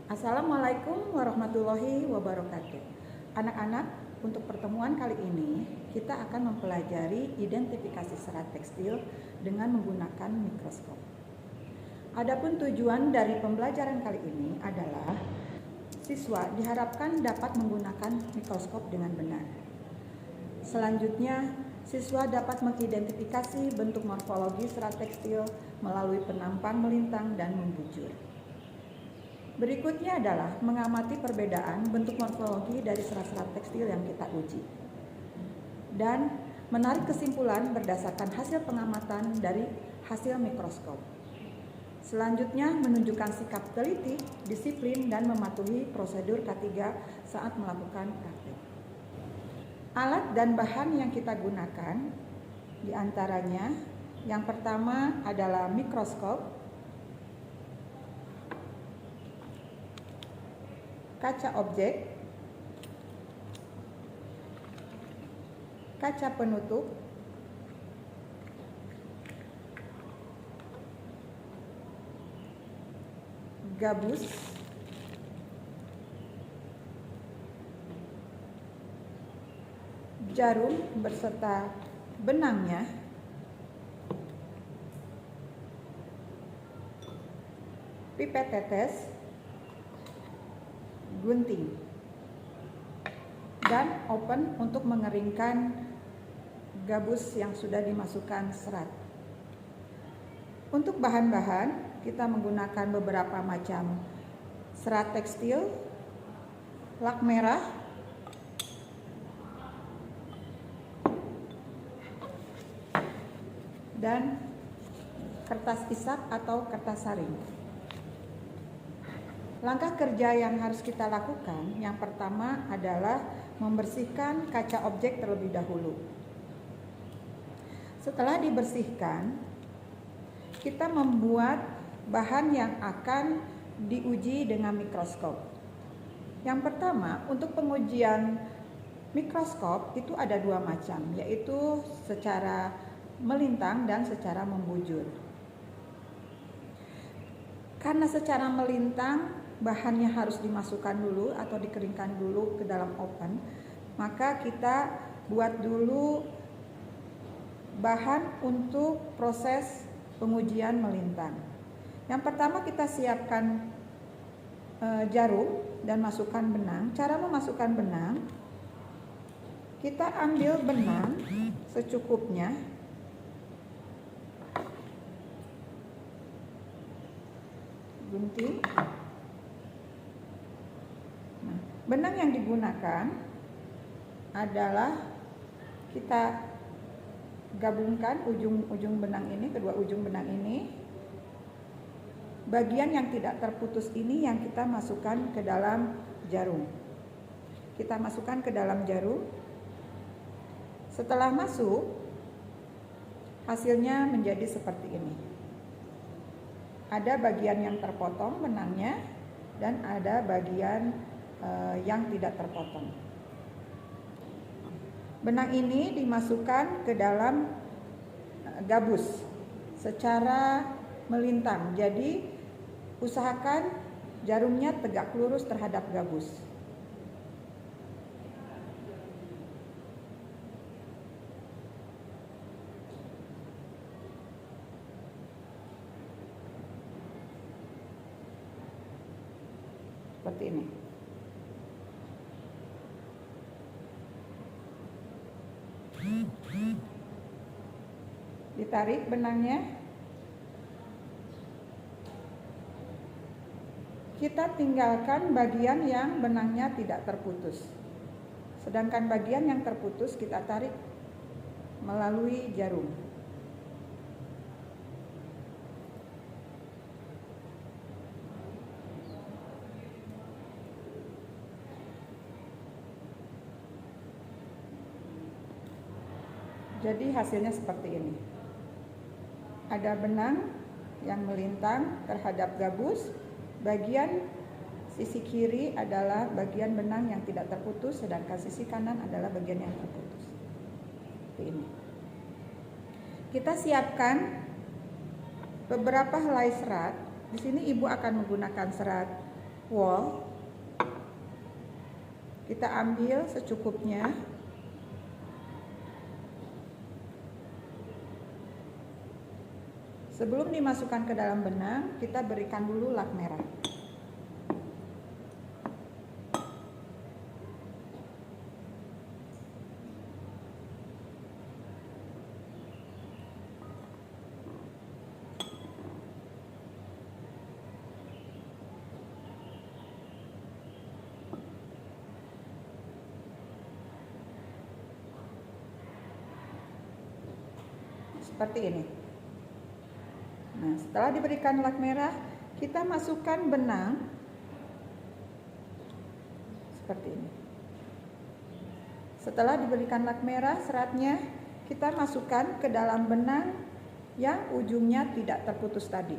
Assalamualaikum warahmatullahi wabarakatuh. Anak-anak, untuk pertemuan kali ini kita akan mempelajari identifikasi serat tekstil dengan menggunakan mikroskop. Adapun tujuan dari pembelajaran kali ini adalah siswa diharapkan dapat menggunakan mikroskop dengan benar. Selanjutnya, siswa dapat mengidentifikasi bentuk morfologi serat tekstil melalui penampang, melintang, dan membujur. Berikutnya adalah mengamati perbedaan bentuk morfologi dari serat-serat tekstil yang kita uji dan menarik kesimpulan berdasarkan hasil pengamatan dari hasil mikroskop. Selanjutnya menunjukkan sikap teliti, disiplin, dan mematuhi prosedur K3 saat melakukan praktik. Alat dan bahan yang kita gunakan diantaranya yang pertama adalah mikroskop, kaca objek, kaca penutup, gabus, jarum beserta benangnya, pipet tetes, gunting, dan oven untuk mengeringkan gabus yang sudah dimasukkan serat. Untuk bahan-bahan, kita menggunakan beberapa macam serat tekstil, lak merah, dan kertas isap atau kertas saring. Langkah kerja yang harus kita lakukan, yang pertama adalah membersihkan kaca objek terlebih dahulu. Setelah dibersihkan, kita membuat bahan yang akan diuji dengan mikroskop. Yang pertama, untuk pengujian mikroskop itu ada dua macam, yaitu secara melintang dan secara membujur. Karena secara melintang bahannya harus dimasukkan dulu atau dikeringkan dulu ke dalam oven, maka kita buat dulu bahan untuk proses pengujian melintang. Yang pertama kita siapkan jarum dan masukkan benang. Cara memasukkan benang, kita ambil benang secukupnya, gunting. Nah, benang yang digunakan adalah kita gabungkan ujung-ujung benang ini, kedua ujung benang ini. Bagian yang tidak terputus ini yang kita masukkan ke dalam jarum. Kita masukkan ke dalam jarum. Setelah masuk, hasilnya menjadi seperti ini. Ada bagian yang terpotong benangnya dan ada bagian yang tidak terpotong. Benang ini dimasukkan ke dalam gabus secara melintang. Jadi usahakan jarumnya tegak lurus terhadap gabus. Seperti ini. Ditarik benangnya. Kita tinggalkan bagian yang benangnya tidak terputus. Sedangkan bagian yang terputus kita tarik melalui jarum. Jadi hasilnya seperti ini. Ada benang yang melintang terhadap gabus. Bagian sisi kiri adalah bagian benang yang tidak terputus, sedangkan sisi kanan adalah bagian yang terputus. Seperti ini. Kita siapkan beberapa helai serat. Di sini ibu akan menggunakan serat wall. Kita ambil secukupnya. Sebelum dimasukkan ke dalam benang, kita berikan dulu lak merah. Seperti ini. Nah, setelah diberikan lak merah, kita masukkan benang seperti ini. Setelah diberikan lak merah, seratnya kita masukkan ke dalam benang yang ujungnya tidak terputus tadi.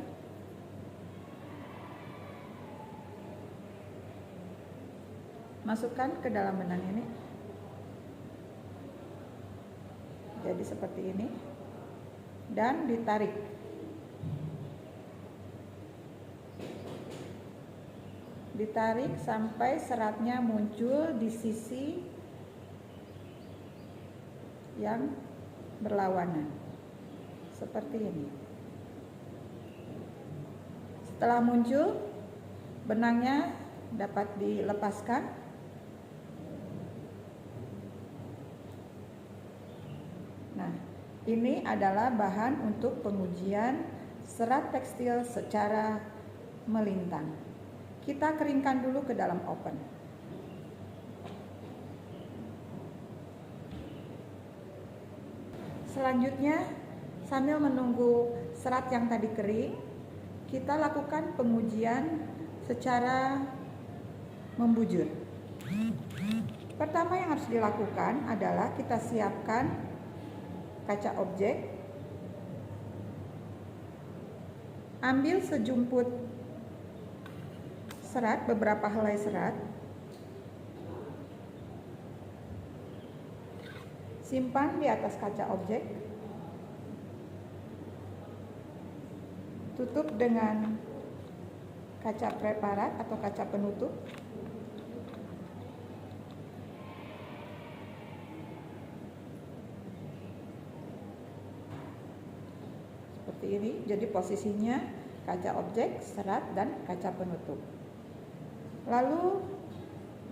Masukkan ke dalam benang ini. Jadi seperti ini. Dan ditarik. Ditarik sampai seratnya muncul di sisi yang berlawanan. Seperti ini. Setelah muncul, benangnya dapat dilepaskan. Nah, ini adalah bahan untuk pengujian serat tekstil secara melintang. Kita keringkan dulu ke dalam oven. Selanjutnya, sambil menunggu serat yang tadi kering, kita lakukan pengujian secara membujur. Pertama yang harus dilakukan adalah kita siapkan kaca objek. Ambil sejumput serat, beberapa helai serat. Simpan di atas kaca objek. Tutup dengan kaca preparat atau kaca penutup. Seperti ini, jadi posisinya kaca objek, serat, dan kaca penutup. Lalu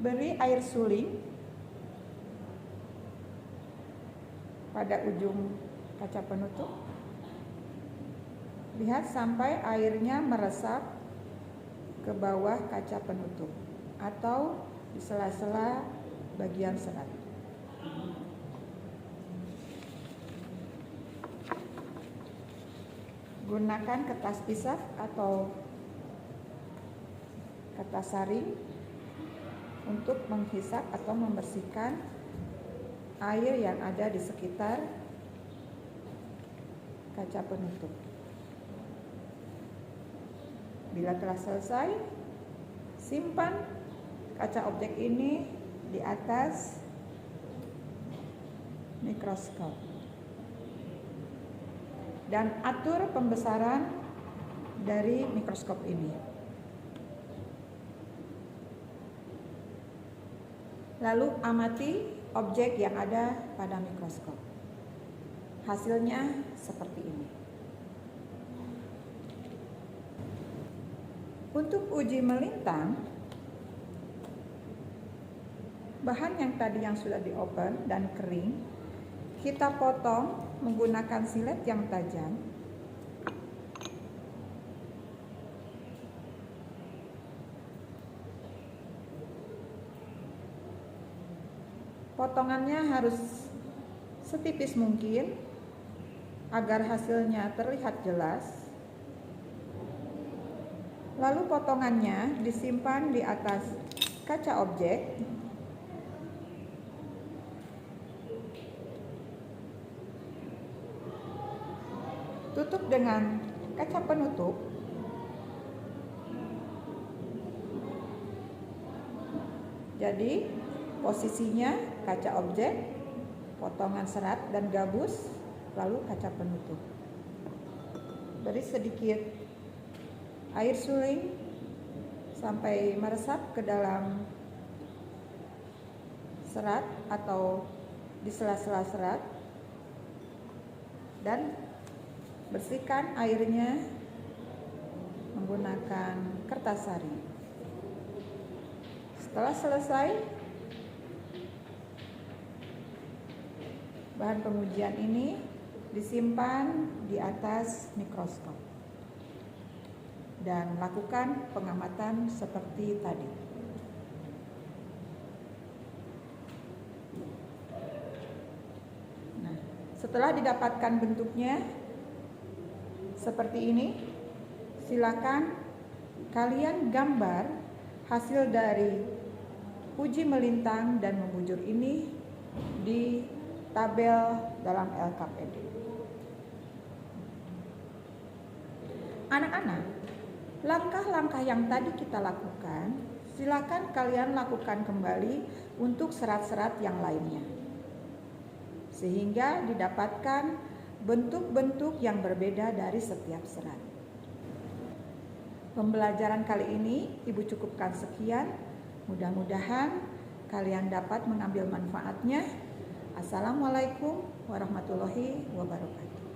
beri air suling pada ujung kaca penutup. Lihat sampai airnya meresap ke bawah kaca penutup atau di sela-sela bagian serat. Gunakan kertas pisah atau kertas saring untuk menghisap atau membersihkan air yang ada di sekitar kaca penutup. Bila telah selesai, simpan kaca objek ini di atas mikroskop dan atur pembesaran dari mikroskop ini. Lalu amati objek yang ada pada mikroskop. Hasilnya seperti ini. Untuk uji melintang, bahan yang tadi yang sudah di-oven dan kering, kita potong menggunakan silet yang tajam. Potongannya harus setipis mungkin agar hasilnya terlihat jelas. Lalu potongannya disimpan di atas kaca objek. Tutup dengan kaca penutup. Jadi posisinya kaca objek, potongan serat dan gabus, lalu kaca penutup. Beri sedikit air suling sampai meresap ke dalam serat atau di sela-sela serat, dan bersihkan airnya menggunakan kertas sari. Setelah selesai, bahan pengujian ini disimpan di atas mikroskop dan lakukan pengamatan seperti tadi. Nah, setelah didapatkan bentuknya seperti ini, silakan kalian gambar hasil dari uji melintang dan membujur ini di tabel dalam LKPD. Anak-anak, langkah-langkah yang tadi kita lakukan, silakan kalian lakukan kembali untuk serat-serat yang lainnya, sehingga didapatkan bentuk-bentuk yang berbeda dari setiap serat. Pembelajaran kali ini Ibu cukupkan sekian. Mudah-mudahan kalian dapat mengambil manfaatnya. Assalamualaikum warahmatullahi wabarakatuh.